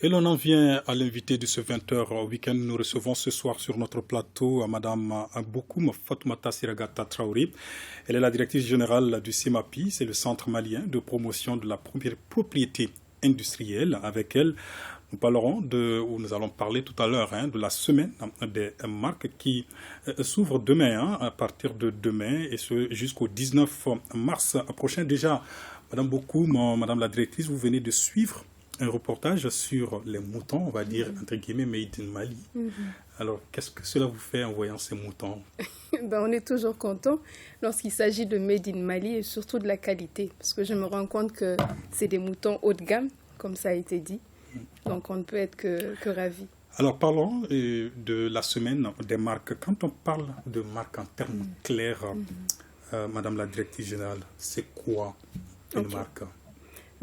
Et l'on en vient à l'invité de ce 20h week-end. Nous recevons ce soir sur notre plateau Madame Bokoum Fatoumata Siragata Traoré. Elle est la directrice générale du CEMAPI, c'est le Centre malien de promotion de la première propriété industrielle. Avec elle, nous allons parler tout à l'heure de la semaine des marques qui s'ouvre demain, à partir de demain, et ce jusqu'au 19 mars prochain. Déjà, Madame Bokoum, Madame la directrice, vous venez de suivre un reportage sur les moutons, on va dire, entre guillemets, made in Mali. Alors, qu'est-ce que cela vous fait en voyant ces moutons? On est toujours content lorsqu'il s'agit de made in Mali et surtout de la qualité, parce que je me rends compte que c'est des moutons haut de gamme, comme ça a été dit. Donc, on ne peut être que ravis. Alors, parlons de la semaine des marques. Quand on parle de marques en termes clairs, Madame la directrice générale, c'est quoi une marque?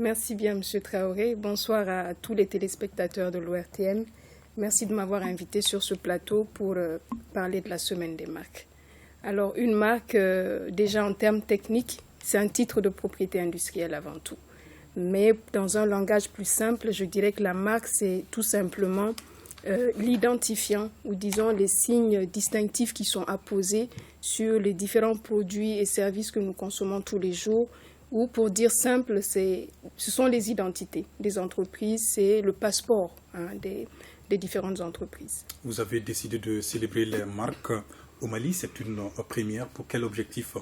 Merci bien, M. Traoré. Bonsoir à tous les téléspectateurs de l'ORTM. Merci de m'avoir invité sur ce plateau pour parler de la semaine des marques. Alors, une marque, déjà en termes techniques, c'est un titre de propriété industrielle avant tout. Mais dans un langage plus simple, je dirais que la marque, c'est tout simplement l'identifiant ou disons les signes distinctifs qui sont apposés sur les différents produits et services que nous consommons tous les jours. Ou pour dire simple, ce sont les identités des entreprises, c'est le passeport des différentes entreprises. Vous avez décidé de célébrer les marques au Mali, c'est une première. Pour quel objectif?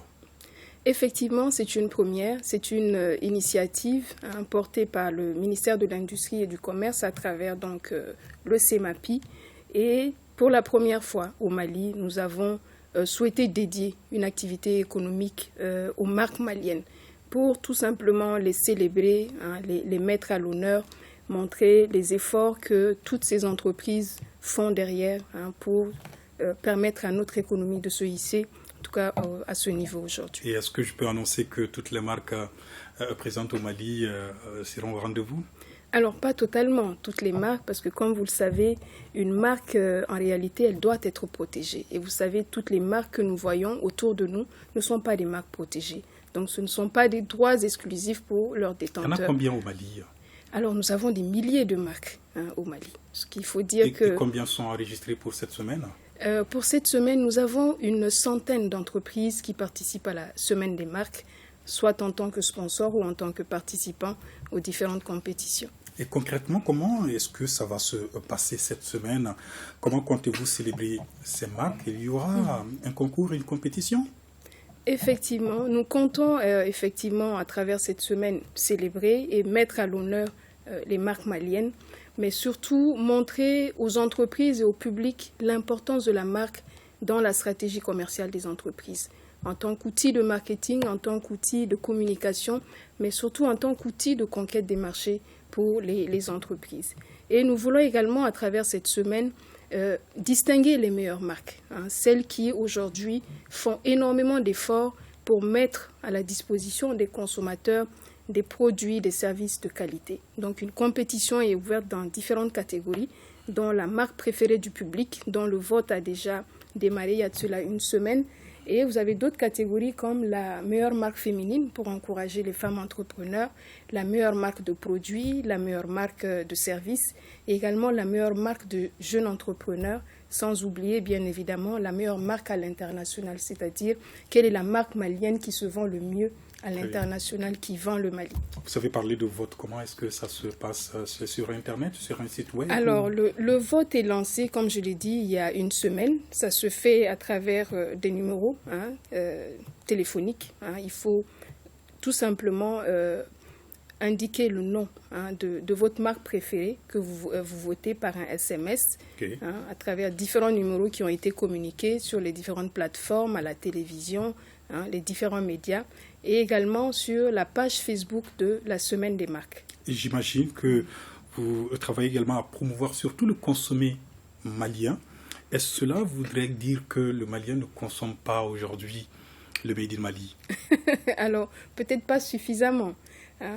Effectivement, c'est une première, c'est une initiative portée par le ministère de l'Industrie et du Commerce à travers donc le CEMAPI. Et pour la première fois au Mali, nous avons souhaité dédier une activité économique aux marques maliennes, pour tout simplement les célébrer, les mettre à l'honneur, montrer les efforts que toutes ces entreprises font derrière pour permettre à notre économie de se hisser, en tout cas à ce niveau aujourd'hui. Et est-ce que je peux annoncer que toutes les marques présentes au Mali seront au rendez-vous? Alors, pas totalement toutes les marques, parce que comme vous le savez, une marque, en réalité, elle doit être protégée. Et vous savez, toutes les marques que nous voyons autour de nous ne sont pas des marques protégées. Donc, ce ne sont pas des droits exclusifs pour leurs détenteurs. Il y en a combien au Mali? Alors, nous avons des milliers de marques au Mali. Ce qu'il faut dire et combien sont enregistrées pour cette semaine? Pour cette semaine, nous avons une centaine d'entreprises qui participent à la semaine des marques, soit en tant que sponsor ou en tant que participant aux différentes compétitions. Et concrètement, comment est-ce que ça va se passer cette semaine? Comment comptez-vous célébrer ces marques? Il y aura un concours, une compétition? Effectivement, nous comptons effectivement à travers cette semaine célébrer et mettre à l'honneur les marques maliennes, mais surtout montrer aux entreprises et au public l'importance de la marque dans la stratégie commerciale des entreprises, en tant qu'outil de marketing, en tant qu'outil de communication, mais surtout en tant qu'outil de conquête des marchés pour les entreprises. Et nous voulons également, à travers cette semaine, distinguer les meilleures marques, celles qui aujourd'hui font énormément d'efforts pour mettre à la disposition des consommateurs des produits, des services de qualité. Donc une compétition est ouverte dans différentes catégories, dont la marque préférée du public, dont le vote a déjà démarré il y a de cela une semaine. Et vous avez d'autres catégories comme la meilleure marque féminine pour encourager les femmes entrepreneurs, la meilleure marque de produits, la meilleure marque de services et également la meilleure marque de jeunes entrepreneurs, sans oublier bien évidemment la meilleure marque à l'international, c'est-à-dire quelle est la marque malienne qui se vend le mieux à l'international, qui vend le Mali. Vous avez parlé de vote. Comment est-ce que ça se passe? C'est sur Internet, sur un site web? Alors, le vote est lancé, comme je l'ai dit, il y a une semaine. Ça se fait à travers des numéros téléphoniques. Il faut tout simplement indiquer le nom de votre marque préférée que vous votez par un SMS à travers différents numéros qui ont été communiqués sur les différentes plateformes, à la télévision, les différents médias et également sur la page Facebook de la Semaine des marques. Et j'imagine que vous travaillez également à promouvoir surtout le consommé malien. Est-ce que cela voudrait dire que le Malien ne consomme pas aujourd'hui le Made in Mali? Alors, peut-être pas suffisamment.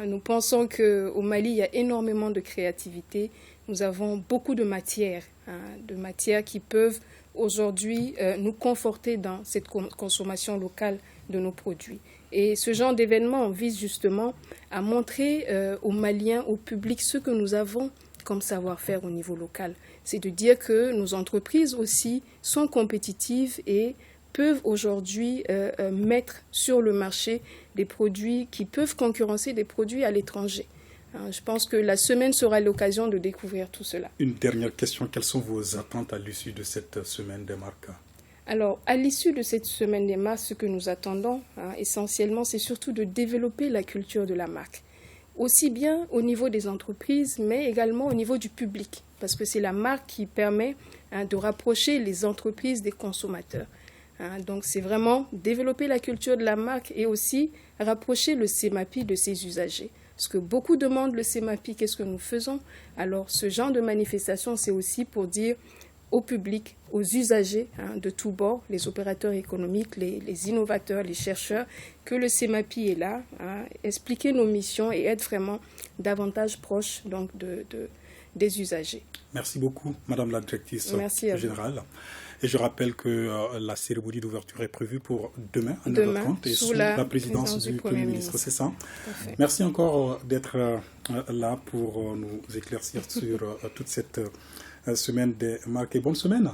Nous pensons qu'au Mali, il y a énormément de créativité. Nous avons beaucoup de matières qui peuvent aujourd'hui nous conforter dans cette consommation locale de nos produits. Et ce genre d'événement vise justement à montrer aux Maliens, au public, ce que nous avons comme savoir-faire au niveau local. C'est de dire que nos entreprises aussi sont compétitives et peuvent aujourd'hui mettre sur le marché des produits qui peuvent concurrencer des produits à l'étranger. Je pense que la semaine sera l'occasion de découvrir tout cela. Une dernière question, quelles sont vos attentes à l'issue de cette semaine des marques? Alors, à l'issue de cette semaine des marques, ce que nous attendons essentiellement, c'est surtout de développer la culture de la marque, aussi bien au niveau des entreprises, mais également au niveau du public, parce que c'est la marque qui permet de rapprocher les entreprises des consommateurs. Donc, c'est vraiment développer la culture de la marque et aussi rapprocher le CEMAPI de ses usagers. Parce que beaucoup demandent le CEMAPI, qu'est-ce que nous faisons? Alors, ce genre de manifestation, c'est aussi pour dire au public, aux usagers de tous bords, les opérateurs économiques, les innovateurs, les chercheurs, que le CEMAPI est là, expliquer nos missions et être vraiment davantage proche donc, des usagers. Merci beaucoup, Madame la Directrice Générale. Et je rappelle que la cérémonie d'ouverture est prévue pour demain à 9h30 et sous la présidence du Premier ministre. C'est ça. Merci encore d'être là pour nous éclaircir sur toute cette semaine des marques et bonne semaine.